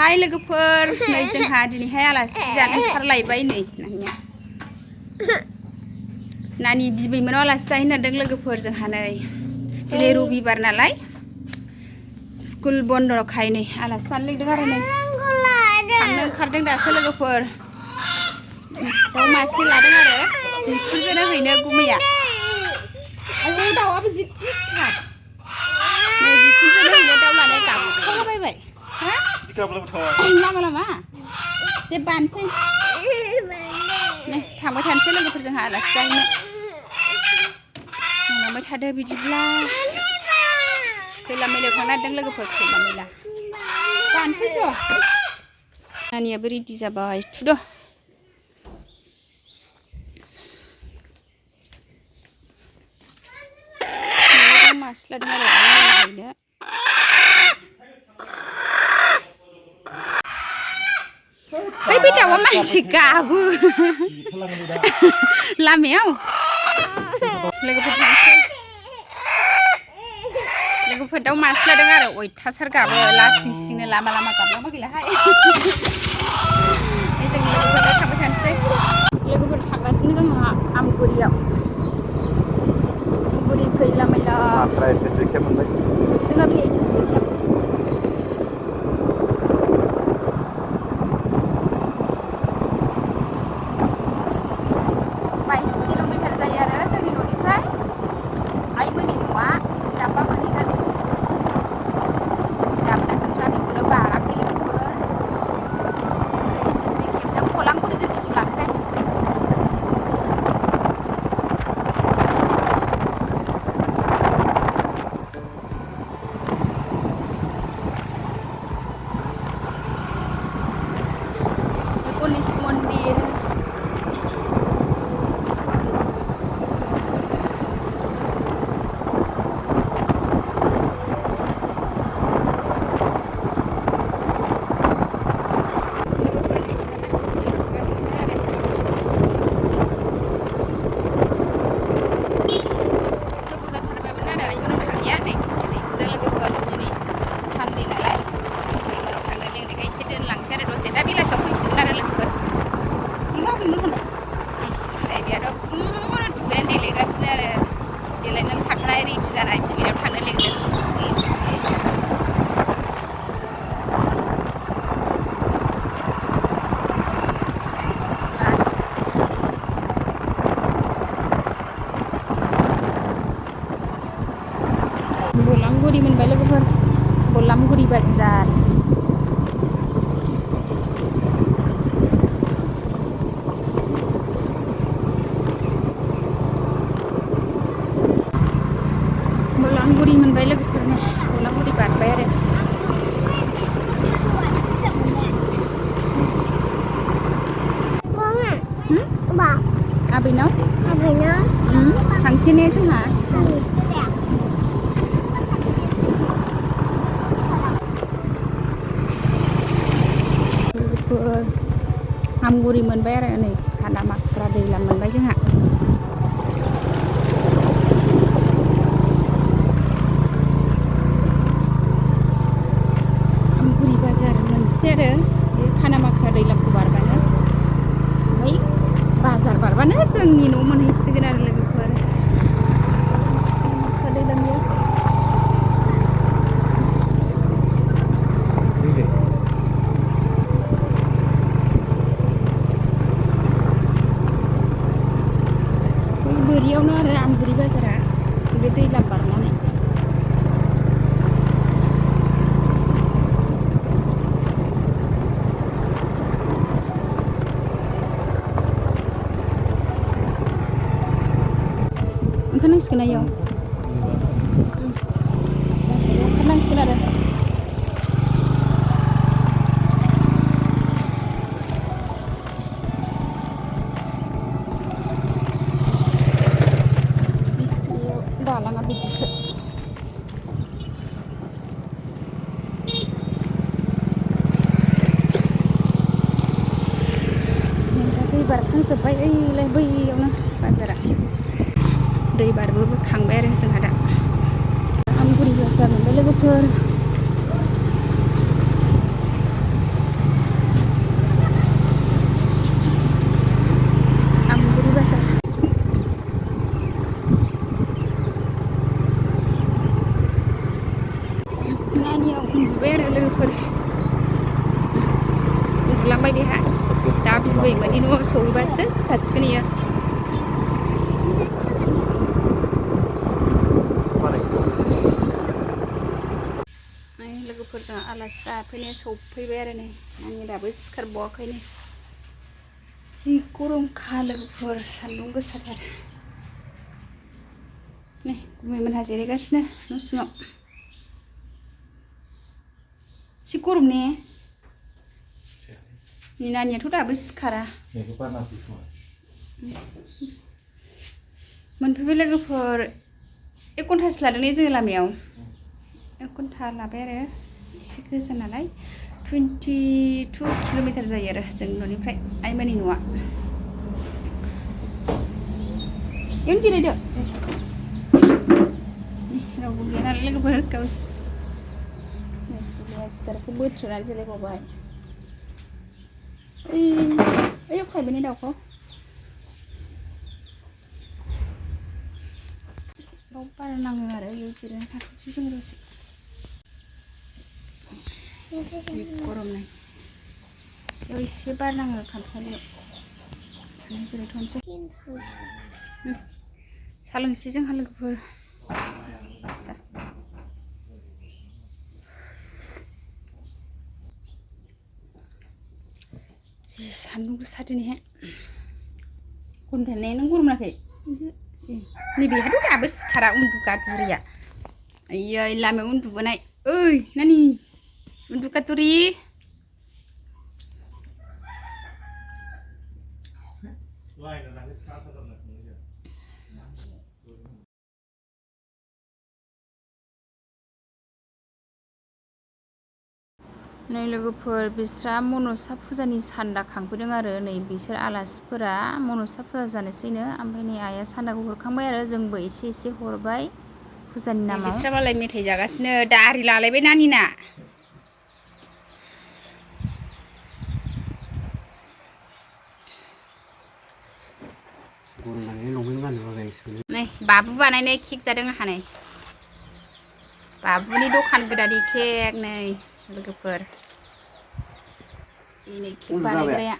हाय लोगोफोर नै जोंहा दिनैहाय आलासि जानो ओंखारलायबाय नै नानिया नानि बिबैमोनाव आलासि जाहैनो नागिरदों लोगोफोर जोंहा नै दिनै रबिबार नालाय स्कुल बन्द'खाय नै आलासि जानो लिंदों आरो नै थांनो ओंखारदों दासो लोगोफोर दाउ मासे लादों आरो बिखुनजोनो हैनो गुमैया आयौ दाउआबो जि दिसथाब नै बिखुनजोनो हैनो दाउ लानाया गाबखालाबायबाय लामा लामा दे बानसै नै थांबाय थानोसै लोगोफोर जोंहा आलासि जाहैनो मोनांबाय थादो बिदिब्ला खैला मैलायाव थांनो नागिरदों लोगोफोर खैला मैला बानसैथ' नानियाबो रेडि जाबाय थुद' मासे लादों आरो हैनो बे दाउआ मानसि गाबो लामायाव लोगोफोर दाउ मासे लादों आरो अयथासार गाबो लासिं सिंनो लामा लामा गाबलांबा गैलाहाय जों लोगोफोर थांबाय थानोसै लोगोफोर थांगासिनो जोंहा आमगुरियाव आमगुरि खैला मैला जोंहा बिनि एसे खेब 22 किल'मिटार जायो आरो जोंनि न'निफ्राय आइमोननि न'आ दाबा मोनहैगोन दाबोनो जों गामिखौनो बाराखै लोगोफोर एसे खेबजों गलांगुरिजों गिदिंलांसै गणेश मन्दिर बलामगुरि मोनबाय लोगोफोर बलामगुरि बाजार बलामगुरि मोनबाय लोगोफोरनो बलामगुरि बारबाय आरो आबैनाव थांसै ने जोंहा आमगुरि मोनबाय आरो नै खानामाख्रा दैलाम मोनबाय जोंहा आमगुरि बाजार मोनसे आरो बे खानामाख्रा दैलामखौ बारबानो ओमफ्राय बाजार बारबानो जोंनि न' मोनहैसिगोन आरो लोगोफोर खानामाख्रा दैलामनिया बोरियावनो आरो आमगुरि बाजारा बे दैलाम बारनानै ओंखारनांसिगोन आयौ ओंखारनांसिगोन आरो दालाङा बिदिसो दै बारखांजोब्बाय ओइलाय बैयावनो बाजारा दै बारबोखांबाय आरो जोंहा दा आमगुरि बाजार मोनबाय लोगोफोर नुलांबाय बेहा दा बिबैमोननि न'आव सहैबासो सिखारसिगोन इयो लोगोफोरजों आलासि जाफैनाया सफैबाय आरो नै आंनि दाबो सिखारबावाखैनो जि गरमखा लोगोफोर सान्दुं गोसाथार नै गुमैमोनहा जिरायगासिनो न' सिङाव एसे गरम ने नानियाथ' दाबो सिखारा मोनफैबाय लोगोफोर 1 घन्टासो लादों ने जोङो लामायाव 1 घन्टा लाबाय आरो एसे गोजान नालाय 22 किल'मिटार जायो आरो जों न'निफ्राय आइमोननि न'आ इयावनो जिरायदो रावबो गैया नालाय लोगोफोर सियारखौ बोथ्रोनानै जिरायबावबाय ओइयाव खायबाय ने दाउखौ बाव बार नाङो आरो इयाव जिरायना थाथ'नोसै जों दसे जि गरम नै इयाव एसे बार नाङो खामसालियाव जिरायथ'नोसै सा लोंसै जोंहा लोगोफोर जि सान्दुं गोसा दिनैहाय गरमथार ने नों गरम मोनाखै नैबेहाथ' दाबो सिखारा उन्दुगादुरिया आयै लामायाव उन्दुबोनाय ओइ नानि उन्दुगादुरि नै लोगोफोर बिस्रा मनसा फुजानि सान्दा खांफैदों आरो नै बिसोर आलासिफोरा मनसा फुजा जानोसैनो ओमफ्राय नै आइया सान्दाखौ हरखांबाय आरो जोंबो एसे एसे हरबाय फुजानि नामाव बिस्रा मालाय मेथाइ जागासिनो दारि लालायबाय नानिना नै बाबु बानायनाय केक जादों आंहा नै बाबुनि दखान गोदाननि केक नै लोगोफोर ini केक बानायग्राया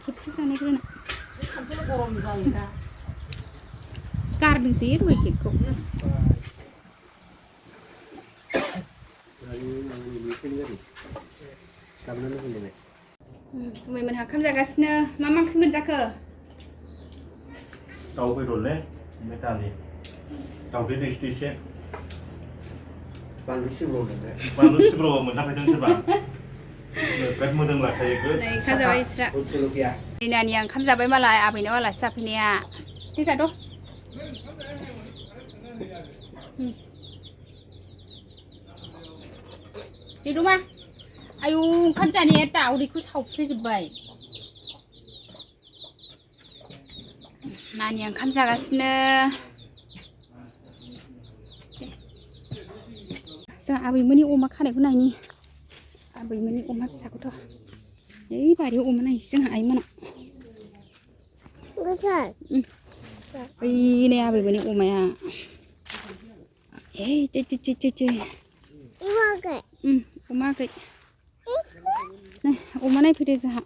खेबसे जानायग्रोना गारदोंसो दहाय केकखौ गुमैमोनहा ओंखाम जागासिनो मा ओंख्रि मोनजाखो दाउ बेदरलै ओमफ्राय दालि दाउदै दैसे बानलु सिब्र' मोनजाफैदों सोरबा बिराद मोदोम लाखायो ओंखाम जाबाय इस्रा नानिया ओंखाम जाबाय मालाय आबैनाव आलासि जाफैनाया दे जाद' देद'मा आयु ओंखाम जानाया दाउदैखौ सावफ्रेजोब्बाय नानिया ओंखाम जागासिनो जों आबैमोननि अमा खानायखौ नायनि आबैमोननि अमा फिसाखौथ' ओइ बारियाव अमा नायसै जोंहा आइमोना ओइ नै आबैमोननि अमाया ओइ अमा आगै नै अमा नायफैदो जोंहा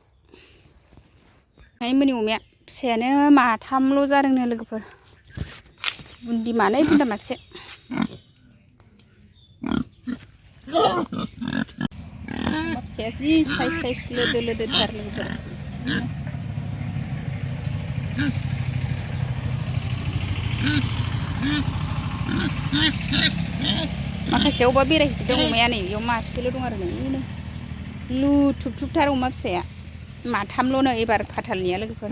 आइमोननि अमाया फिसायानो माथामल' जादोंनो लोगोफोर बुन्दि मानै बुन्दा मासे अमा फिसाया जि साइज लोदो लोदोथार लोगोफोर माखासेयाव अबा बेरायहैदों अमाया नै बेयाव मासेल' दं आरो नै लुथुबथुबथार अमा फिसाया माथामल'नो एबार फाथालनिया लोगोफोर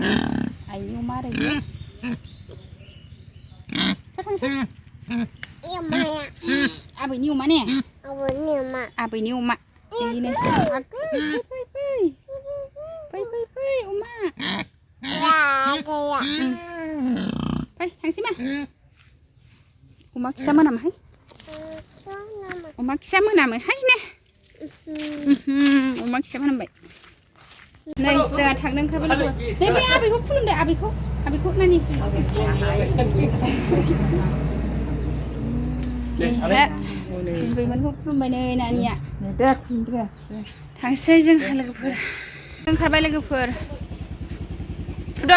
आइनि अमा आरो बियो थांसै आबैनि अमा ने आबैनि अमा बेनो फै अमा फै थांसै मा अमा खिया मोनामोहाय अमा खिया मोनामोहाय ने अमा खिया मोनामबाय नै जोंहा थांनो ओंखारबाय लोगो नै बे आबैखौ खुलुमदो आबैखौ नानि बिबैमोनखौ खुलुमबाय नै नानिया दे खुलुमदो थांसै जोंहा लोगोफोर ओंखारबाय लोगोफोर फुद'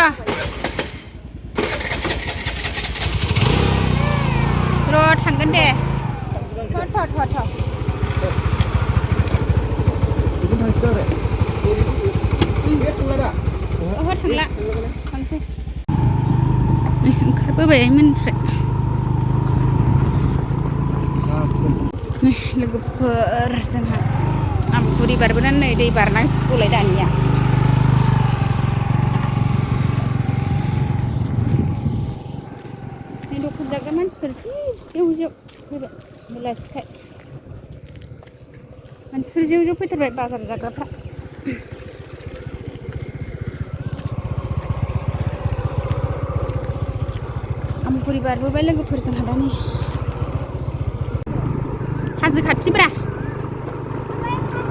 र' थांगोन दे थ' ओहो थांला थांसै ओंखारबोबायमोननिफ्राय लोगोफोर जोंहा आमगुरि बारबोनानै नै दै बारनांसिगौलाय दानिया नै दखान जाग्रा मानसिफोर जि जेव फैबाय बेलासिखाय मानसिफोर जेव फैथारबाय बाजार जाग्राफ्रा आमगुरि बारबोबाय लोगोफोर जोंहा दा नै हाजो खाथिब्रा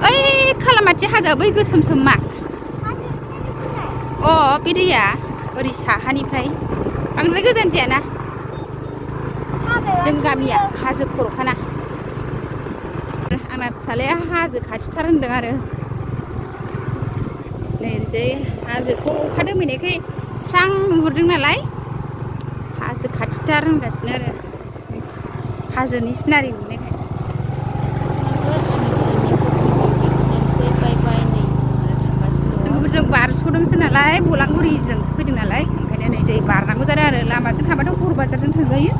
ओइ खालामाथि हाजोआ बै गोसोम मा बे दैया ओरै साहानिफ्राय बांद्राय गोजान जायाना जों गामिया हाजो खर'खाना आंना फिसालाया हाजो खाथिथार होनदों आरो नै ओरैजाय हाजोखौ अखा दोमैनायखाय स्रां नुहुरदों नालाय हाजो खाथिथार होनगासिनो आरो हाजोनि सिनारि नुनायखाय लोगोफोरजों बारस'दोंसो नालाय बलांगुरिजोंसो फैदों नालाय ओंखायनो नै दै बारनांगौ जादों आरो लामाजों थांबाथ' बर' बाजारजों थांजायो